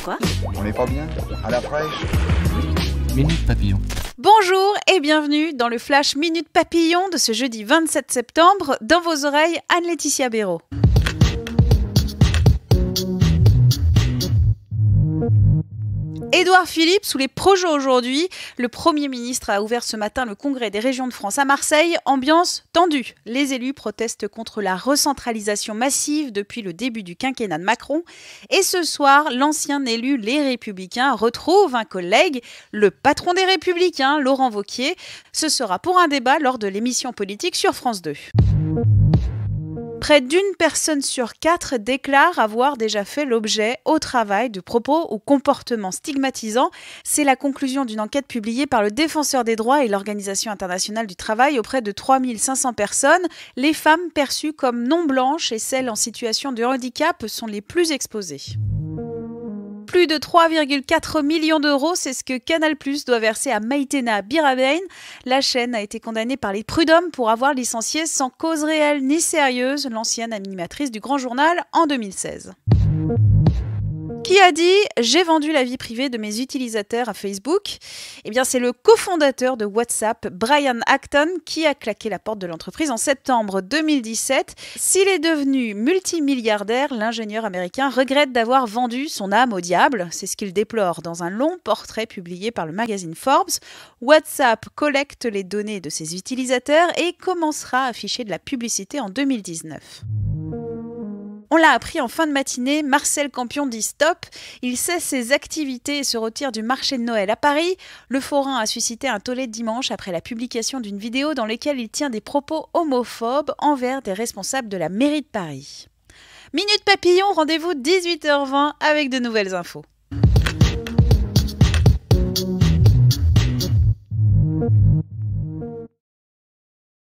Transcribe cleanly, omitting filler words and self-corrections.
Quoi? On n'est pas bien? À la fraîche? Minute Papillon. Bonjour et bienvenue dans le Flash Minute Papillon de ce jeudi 27 septembre. Dans vos oreilles, Anne-Laetitia Béraud. Édouard Philippe, sous les projets aujourd'hui, le Premier ministre a ouvert ce matin le Congrès des régions de France à Marseille. Ambiance tendue. Les élus protestent contre la recentralisation massive depuis le début du quinquennat de Macron. Et ce soir, l'ancien élu Les Républicains retrouve un collègue, le patron des Républicains, Laurent Wauquiez. Ce sera pour un débat lors de l'émission politique sur France 2. Près d'une personne sur 4 déclare avoir déjà fait l'objet au travail de propos ou comportements stigmatisants. C'est la conclusion d'une enquête publiée par le Défenseur des droits et l'Organisation internationale du travail auprès de 3500 personnes. Les femmes perçues comme non blanches et celles en situation de handicap sont les plus exposées. Plus de 3,4 millions d'euros, c'est ce que Canal+ doit verser à Maïtena Birabein. La chaîne a été condamnée par les prud'hommes pour avoir licencié sans cause réelle ni sérieuse l'ancienne animatrice du Grand Journal en 2016. Qui a dit « J'ai vendu la vie privée de mes utilisateurs à Facebook ?» Eh bien, c'est le cofondateur de WhatsApp, Brian Acton, qui a claqué la porte de l'entreprise en septembre 2017. S'il est devenu multimilliardaire, l'ingénieur américain regrette d'avoir vendu son âme au diable. C'est ce qu'il déplore dans un long portrait publié par le magazine Forbes. WhatsApp collecte les données de ses utilisateurs et commencera à afficher de la publicité en 2019. On l'a appris en fin de matinée, Marcel Campion dit stop. Il cesse ses activités et se retire du marché de Noël à Paris. Le forain a suscité un tollé dimanche après la publication d'une vidéo dans laquelle il tient des propos homophobes envers des responsables de la mairie de Paris. Minute Papillon, rendez-vous 18h20 avec de nouvelles infos.